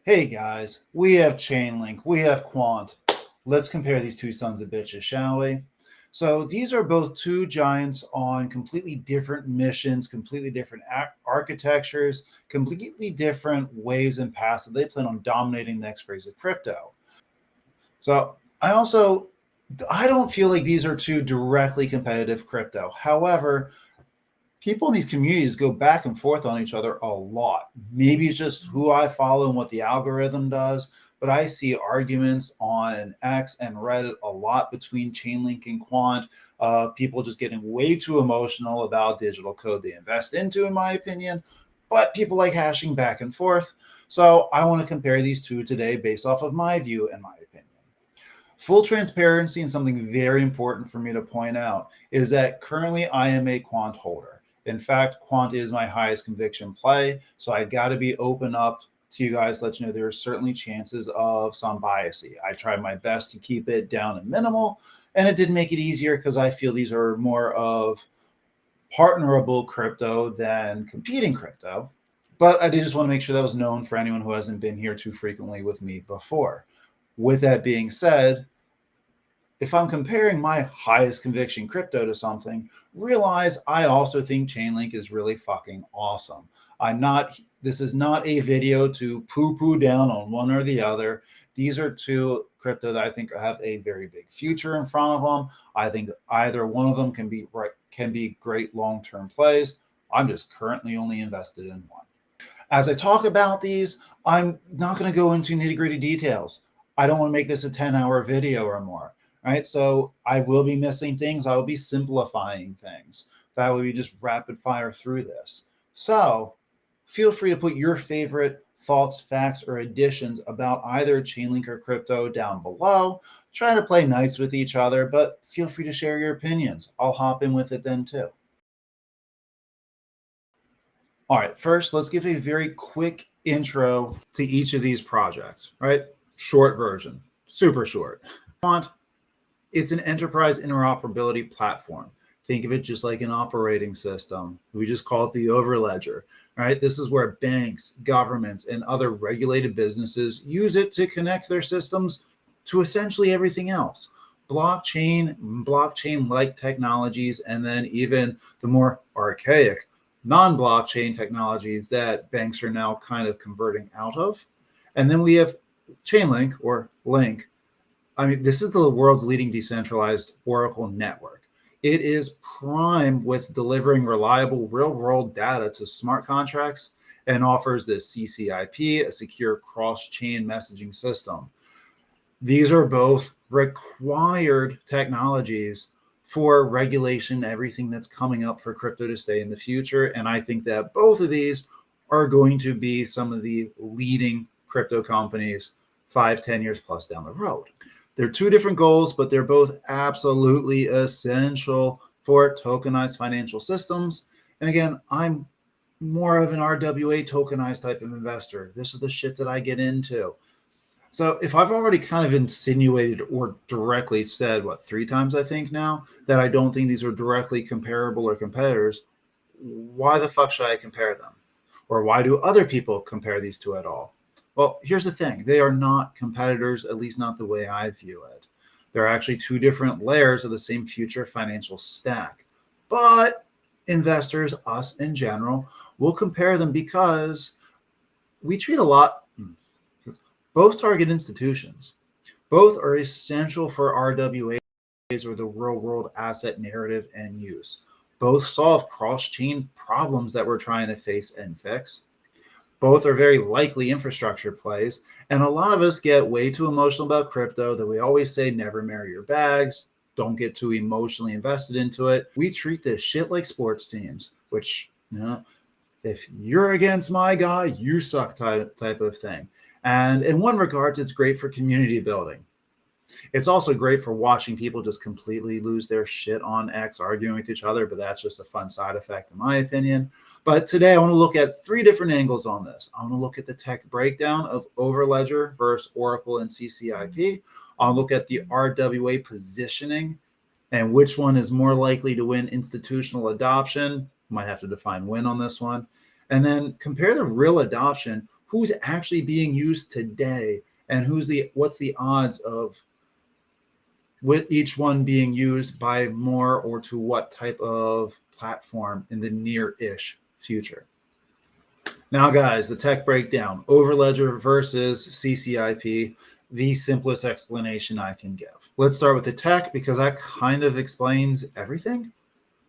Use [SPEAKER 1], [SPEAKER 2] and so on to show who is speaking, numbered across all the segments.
[SPEAKER 1] Hey guys, we have Chainlink, we have Quant. Let's compare these two sons of bitches, shall we? So these are both two giants on completely different missions, completely different architectures, completely different ways and paths that they plan on dominating the next phase of crypto. So I don't feel like these are two directly competitive crypto. However, people in these communities go back and forth on each other a lot. Maybe it's just who I follow and what the algorithm does, but I see arguments on X and Reddit a lot between Chainlink and Quant. People just getting way too emotional about digital code they invest into, in my opinion. But people like hashing back and forth. So I want to compare these two today based off of my view and my opinion. Full transparency, and something very important for me to point out is that currently I am a Quant holder. In fact, Quant is my highest conviction play. So I got to be open up to you guys, let you know there are certainly chances of some bias. I tried my best to keep it down and minimal, and it did make it easier because I feel these are more of partnerable crypto than competing crypto. But I did just want to make sure that was known for anyone who hasn't been here too frequently with me before. With that being said, if I'm comparing my highest conviction crypto to something, realize I also think Chainlink is really fucking awesome. This is not a video to poo poo down on one or the other. These are two crypto that I think have a very big future in front of them. I think either one of them can be great long term plays. I'm just currently only invested in one. As I talk about these, I'm not going to go into nitty gritty details. I don't want to make this a 10-hour video or more. Right. So I will be missing things. I will be simplifying things. That way we just rapid fire through this. So feel free to put your favorite thoughts, facts, or additions about either Chainlink or crypto down below. Try to play nice with each other, but feel free to share your opinions. I'll hop in with it then too. All right, first, let's give a very quick intro to each of these projects, right? Short version, super short. It's an enterprise interoperability platform. Think of it just like an operating system. We just call it the overledger, right? This is where banks, governments, and other regulated businesses use it to connect their systems to essentially everything else. Blockchain-like technologies, and then even the more archaic non-blockchain technologies that banks are now kind of converting out of. And then we have Chainlink or Link. I mean, this is the world's leading decentralized Oracle network. It is prime with delivering reliable real-world data to smart contracts and offers this CCIP, a secure cross-chain messaging system. These are both required technologies for regulation, everything that's coming up for crypto to stay in the future. And I think that both of these are going to be some of the leading crypto companies 5-10 years plus down the road. They're two different goals, but they're both absolutely essential for tokenized financial systems. And again, I'm more of an RWA tokenized type of investor. This is the shit that I get into. So if I've already kind of insinuated or directly said, 3 times I think now, that I don't think these are directly comparable or competitors, why the fuck should I compare them? Or why do other people compare these two at all? Well, here's the thing. They are not competitors, at least not the way I view it. They're actually two different layers of the same future financial stack. But investors, us in general, will compare them because we treat a lot. Both target institutions. Both are essential for RWAs or the real-world asset narrative and use. Both solve cross-chain problems that we're trying to face and fix. Both are very likely infrastructure plays. And a lot of us get way too emotional about crypto that we always say, never marry your bags. Don't get too emotionally invested into it. We treat this shit like sports teams, which, if you're against my guy, you suck type of thing. And in one regards, it's great for community building. It's also great for watching people just completely lose their shit on X arguing with each other, but that's just a fun side effect in my opinion. But today I want to look at 3 different angles on this. I want to look at the tech breakdown of Overledger versus Oracle and CCIP. I'll look at the RWA positioning and which one is more likely to win institutional adoption. Might have to define win on this one. And then compare the real adoption. who's actually being used today and what's the odds of with each one being used by more or to what type of platform in the near-ish future. Now, guys, the tech breakdown, Overledger versus CCIP, the simplest explanation I can give. Let's start with the tech because that kind of explains everything.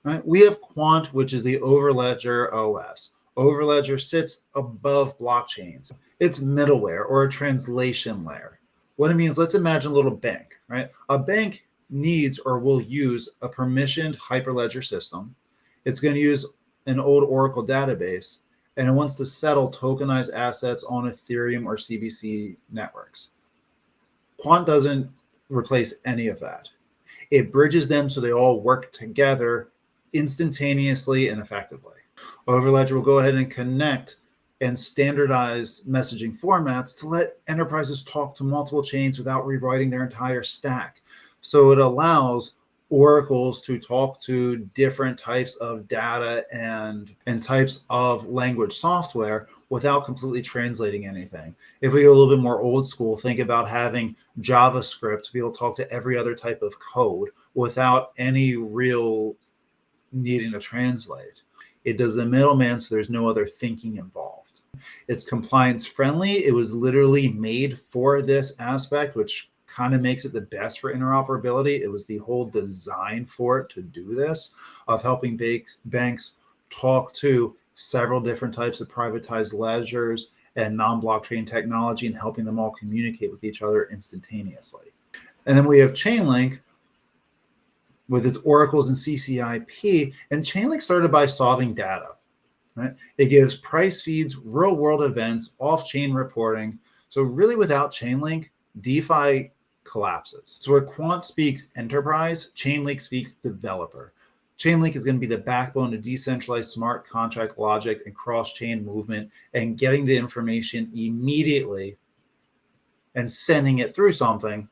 [SPEAKER 1] Right? We have Quant, which is the Overledger OS. Overledger sits above blockchains. It's middleware or a translation layer. What it means, let's imagine a little bank, right? A bank needs or will use a permissioned Hyperledger system. It's going to use an old Oracle database, and it wants to settle tokenized assets on Ethereum or CBC networks. Quant doesn't replace any of that. It bridges them so they all work together instantaneously and effectively. Overledger will go ahead and connect and standardize messaging formats to let enterprises talk to multiple chains without rewriting their entire stack. So it allows oracles to talk to different types of data and types of language software without completely translating anything. If we go a little bit more old school, think about having JavaScript to be able to talk to every other type of code without any real needing to translate. It does the middleman, so there's no other thinking involved. It's compliance friendly. It was literally made for this aspect, which kind of makes it the best for interoperability. It was the whole design for it to do this, of helping banks talk to several different types of privatized ledgers and non-blockchain technology and helping them all communicate with each other instantaneously. And then we have Chainlink with its oracles and CCIP. And Chainlink started by solving data. Right? It gives price feeds, real world events, off-chain reporting. So really without Chainlink, DeFi collapses. So where Quant speaks enterprise, Chainlink speaks developer. Chainlink is going to be the backbone of decentralized smart contract logic and cross-chain movement and getting the information immediately and sending it through something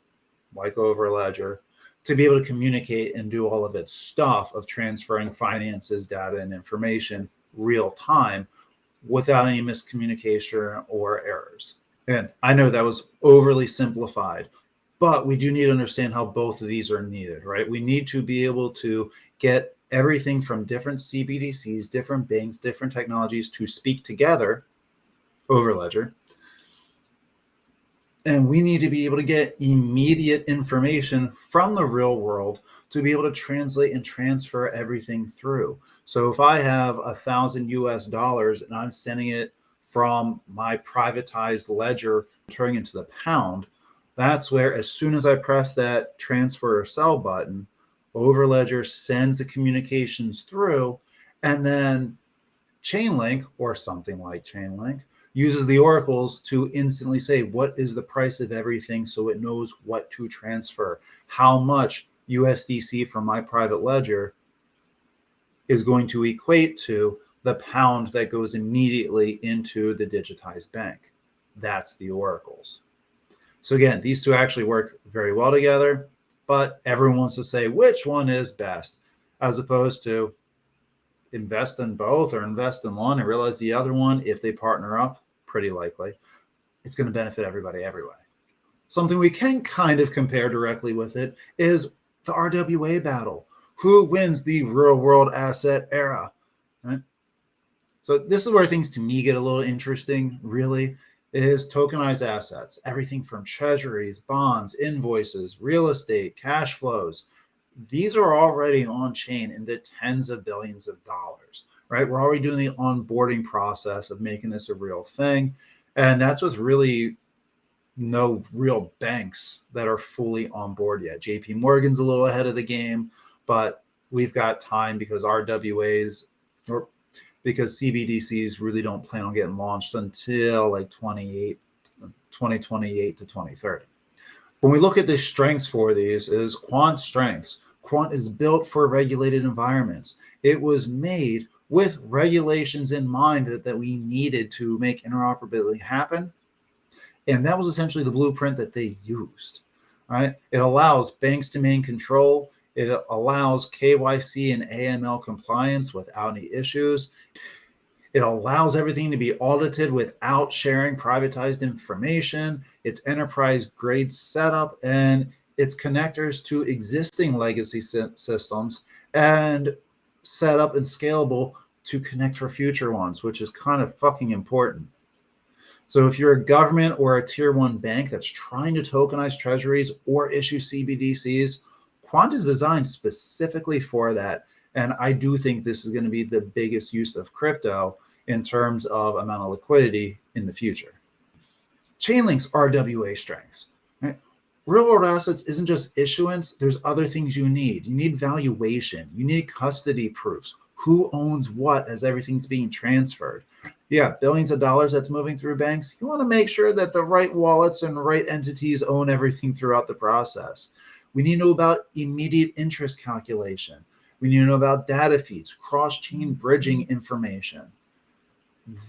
[SPEAKER 1] like Overledger to be able to communicate and do all of its stuff of transferring finances, data, and information real time without any miscommunication or errors. And I know that was overly simplified, but we do need to understand how both of these are needed, right? We need to be able to get everything from different CBDCs, different banks, different technologies to speak together, Overledger. And we need to be able to get immediate information from the real world to be able to translate and transfer everything through. So if I have $1,000 and I'm sending it from my privatized ledger, turning into the pound, that's where as soon as I press that transfer or sell button, Overledger sends the communications through, and then Chainlink or something like Chainlink uses the oracles to instantly say what is the price of everything so it knows what to transfer. How much USDC from my private ledger is going to equate to the pound that goes immediately into the digitized bank. That's the oracles. So again, these two actually work very well together, but everyone wants to say which one is best, as opposed to invest in both or invest in one and realize the other one, if they partner up, pretty likely, it's going to benefit everybody every way. Something we can kind of compare directly with it is the RWA battle. Who wins the real world asset era? Right? So this is where things to me get a little interesting, really, is tokenized assets. Everything from treasuries, bonds, invoices, real estate, cash flows. These are already on chain in the tens of billions of dollars, right? We're already doing the onboarding process of making this a real thing. And that's with really no real banks that are fully on board yet. JP Morgan's a little ahead of the game, but we've got time because RWAs or because CBDCs really don't plan on getting launched until like 2028 to 2030. When we look at the strengths for these is Quant's strengths. Quant is built for regulated environments. It was made with regulations in mind that we needed to make interoperability happen. And that was essentially the blueprint that they used, right? It allows banks to maintain control. It allows KYC and AML compliance without any issues. It allows everything to be audited without sharing privatized information. It's enterprise grade setup, and its connectors to existing legacy systems, and set up and scalable to connect for future ones, which is kind of fucking important. So if you're a government or a tier one bank that's trying to tokenize treasuries or issue CBDCs, Quant is designed specifically for that. And I do think this is going to be the biggest use of crypto in terms of amount of liquidity in the future. Chainlink's RWA strengths. Right? Real world assets isn't just issuance, there's other things you need. You need valuation, you need custody proofs. Who owns what as everything's being transferred? Yeah, billions of dollars that's moving through banks. You want to make sure that the right wallets and right entities own everything throughout the process. We need to know about immediate interest calculation. We need to know about data feeds, cross-chain bridging information.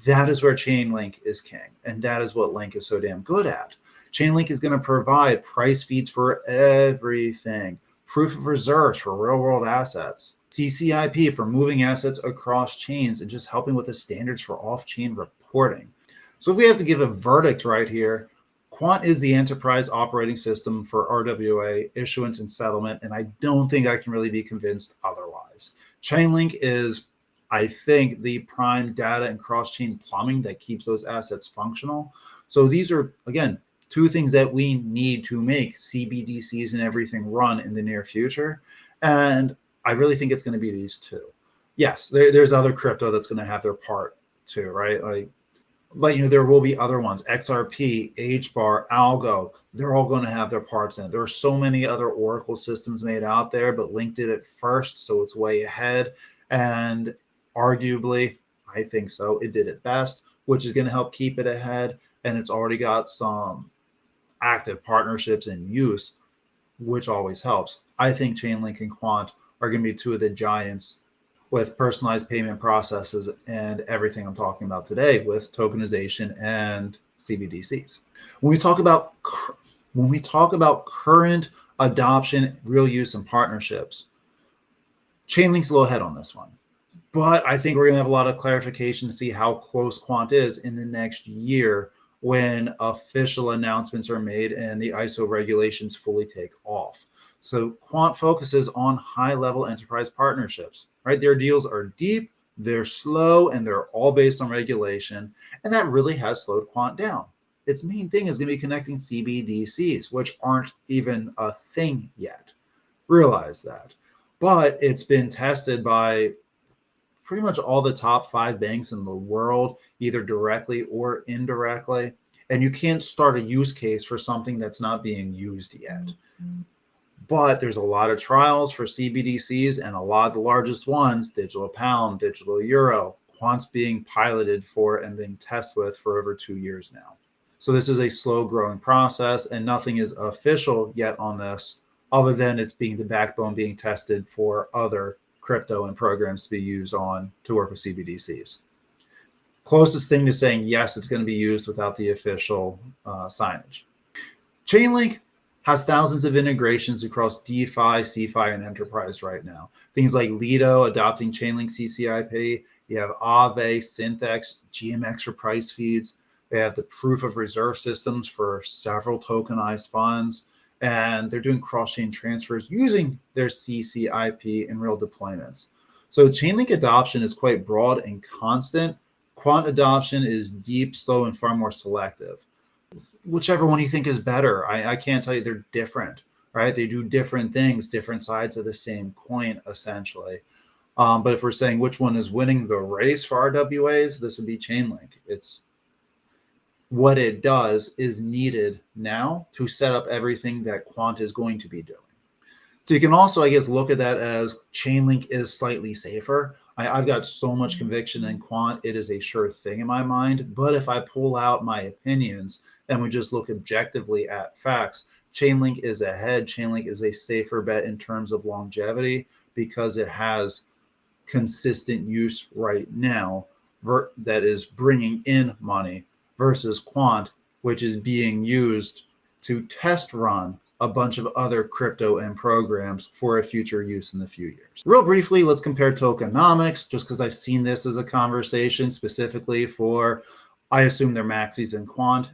[SPEAKER 1] That is where Chainlink is king, and that is what Link is so damn good at. Chainlink is going to provide price feeds for everything, proof of reserves for real-world assets, CCIP for moving assets across chains, and just helping with the standards for off-chain reporting. So if we have to give a verdict right here, Quant is the enterprise operating system for RWA issuance and settlement, and I don't think I can really be convinced otherwise. Chainlink is, I think, the prime data and cross-chain plumbing that keeps those assets functional. So these are, again, two things that we need to make CBDCs and everything run in the near future. And I really think it's going to be these two. Yes, there's other crypto that's going to have their part too, right? But there will be other ones. XRP, HBAR, Algo, they're all going to have their parts in it. There are so many other Oracle systems made out there, but Link did it first, so it's way ahead. And arguably, I think so, it did it best, which is going to help keep it ahead. And it's already got some active partnerships in use, which always helps. I think Chainlink and Quant are going to be two of the giants with personalized payment processes and everything I'm talking about today with tokenization and CBDCs. When we talk about current adoption, real use, and partnerships, Chainlink's a little ahead on this one. But I think we're going to have a lot of clarification to see how close Quant is in the next year when official announcements are made and the ISO regulations fully take off. So Quant focuses on high-level enterprise partnerships, right? Their deals are deep, they're slow, and they're all based on regulation. And that really has slowed Quant down. Its main thing is going to be connecting CBDCs, which aren't even a thing yet. Realize that. But it's been tested by pretty much all the top 5 banks in the world, either directly or indirectly. And you can't start a use case for something that's not being used yet. Mm-hmm. But there's a lot of trials for CBDCs, and a lot of the largest ones, digital pound, digital euro, Quant's being piloted for and being tested with for over 2 years now. So this is a slow growing process, and nothing is official yet on this, other than it's being the backbone being tested for other crypto and programs to be used on to work with CBDCs. Closest thing to saying yes, it's going to be used without the official signage. Chainlink has thousands of integrations across DeFi, CeFi, and enterprise right now. Things like Lido adopting Chainlink CCIP. You have Aave, Synthex, GMX for price feeds. They have the proof of reserve systems for several tokenized funds. And they're doing cross-chain transfers using their CCIP in real deployments. So Chainlink adoption is quite broad and constant. Quant adoption is deep, slow, and far more selective. Whichever one you think is better, I can't tell you. They're different, right? They do different things, different sides of the same coin, essentially. But if we're saying which one is winning the race for RWAs, this would be Chainlink. It's what it does is needed now to set up everything that Quant is going to be doing. So you can also, I guess, look at that as Chainlink is slightly safer. I've got so much conviction in Quant, it is a sure thing in my mind. But if I pull out my opinions and we just look objectively at facts, Chainlink is ahead. Chainlink is a safer bet in terms of longevity because it has consistent use right now that is bringing in money versus Quant, which is being used to test run a bunch of other crypto and programs for a future use in the few years. Real briefly, let's compare tokenomics, just because I've seen this as a conversation specifically for, I assume they're maxis and quant.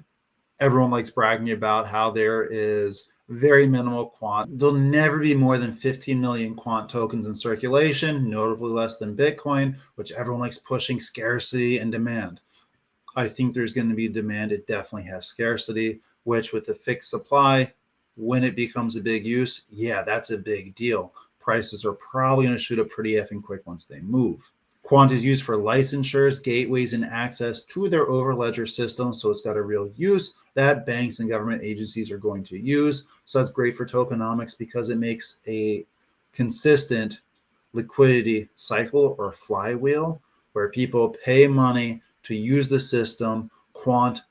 [SPEAKER 1] Everyone likes bragging about how there is very minimal quant. There'll never be more than 15 million quant tokens in circulation, notably less than Bitcoin, which everyone likes pushing scarcity and demand. I think there's going to be demand. It definitely has scarcity, which with the fixed supply, when it becomes a big use, yeah, that's a big deal. Prices are probably going to shoot up pretty effing quick once they move. Quant is used for licensures, gateways, and access to their overledger system. So it's got a real use that banks and government agencies are going to use. So that's great for tokenomics because it makes a consistent liquidity cycle or flywheel where people pay money to use the system. Quant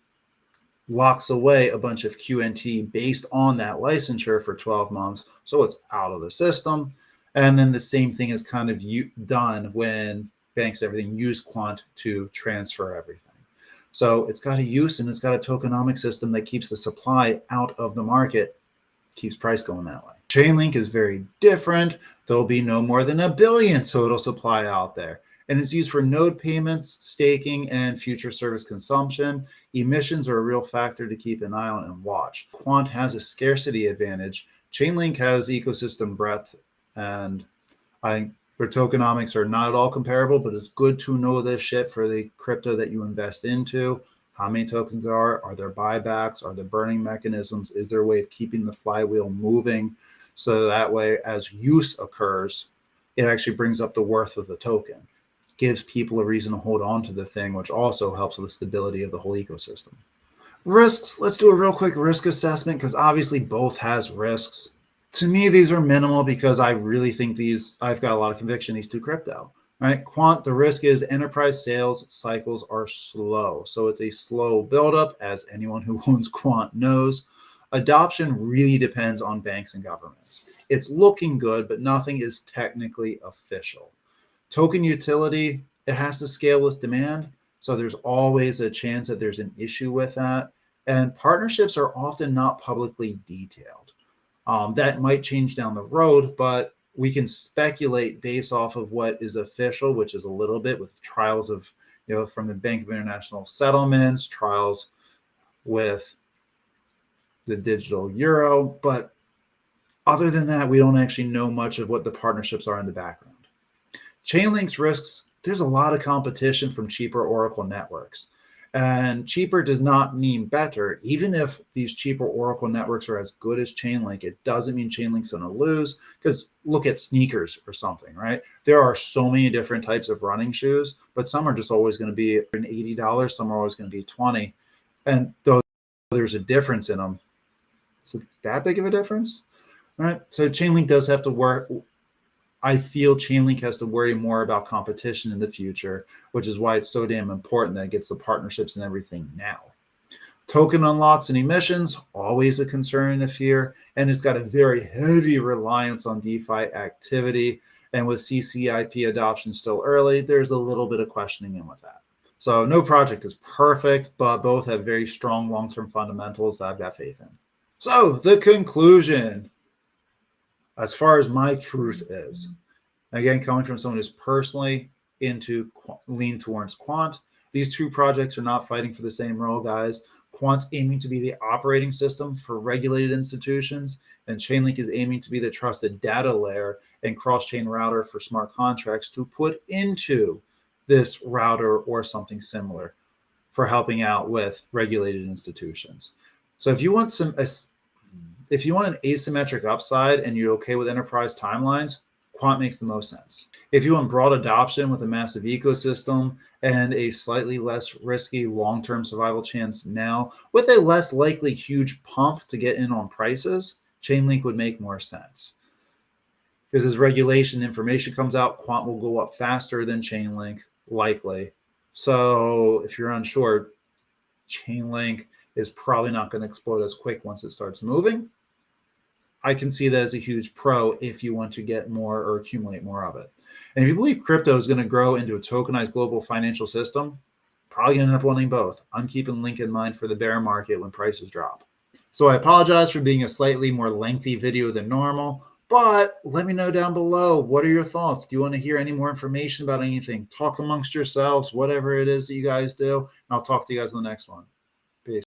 [SPEAKER 1] locks away a bunch of QNT based on that licensure for 12 months. So it's out of the system. And then the same thing is kind of done when banks, everything use Quant to transfer everything. So it's got a use and it's got a tokenomic system that keeps the supply out of the market, keeps price going that way. Chainlink is very different. There'll be no more than 1 billion total supply out there. And it's used for node payments, staking, and future service consumption. Emissions are a real factor to keep an eye on and watch. Quant has a scarcity advantage. Chainlink has ecosystem breadth, and their tokenomics are not at all comparable, but it's good to know this shit for the crypto that you invest into. How many tokens there are there buybacks? Are there burning mechanisms? Is there a way of keeping the flywheel moving so that way as use occurs, it actually brings up the worth of the token, gives people a reason to hold on to the thing, which also helps with the stability of the whole ecosystem. Risks, let's do a real quick risk assessment because obviously both has risks. To me, these are minimal because I really think I've got a lot of conviction in these two crypto, right? Quant, the risk is enterprise sales cycles are slow. So it's a slow buildup, as anyone who owns Quant knows. Adoption really depends on banks and governments. It's looking good, but nothing is technically official. Token utility, it has to scale with demand. So there's always a chance that there's an issue with that. And partnerships are often not publicly detailed. That might change down the road, but we can speculate based off of what is official, which is a little bit with trials of, from the Bank of International Settlements, trials with the digital euro. But other than that, we don't actually know much of what the partnerships are in the background. Chainlink's risks, there's a lot of competition from cheaper Oracle networks. And cheaper does not mean better. Even if these cheaper Oracle networks are as good as Chainlink, it doesn't mean Chainlink's going to lose. Because look at sneakers or something, right? There are so many different types of running shoes, but some are just always going to be $80. Some are always going to be $20. And though there's a difference in them, is it that big of a difference? All right. So Chainlink does have to work. I feel Chainlink has to worry more about competition in the future, which is why it's so damn important that it gets the partnerships and everything now. Token unlocks and emissions, always a concern and a fear, and it's got a very heavy reliance on DeFi activity. And with CCIP adoption still early, there's a little bit of questioning in with that. So no project is perfect, but both have very strong long-term fundamentals that I've got faith in. So the conclusion, as far as my truth is, again, coming from someone who's personally lean towards Quant, these two projects are not fighting for the same role, guys. Quant's aiming to be the operating system for regulated institutions, and Chainlink is aiming to be the trusted data layer and cross-chain router for smart contracts to put into this router or something similar for helping out with regulated institutions. So if you want an asymmetric upside and you're okay with enterprise timelines, Quant makes the most sense. If you want broad adoption with a massive ecosystem and a slightly less risky long-term survival chance now, with a less likely huge pump to get in on prices, Chainlink would make more sense. Because as regulation information comes out, Quant will go up faster than Chainlink, likely. So if you're unsure, Chainlink is probably not going to explode as quick once it starts moving. I can see that as a huge pro if you want to get more or accumulate more of it. And if you believe crypto is going to grow into a tokenized global financial system, probably going to end up wanting both. I'm keeping Link in mind for the bear market when prices drop. So I apologize for being a slightly more lengthy video than normal, but let me know down below. What are your thoughts? Do you want to hear any more information about anything? Talk amongst yourselves, whatever it is that you guys do. And I'll talk to you guys in the next one. Peace.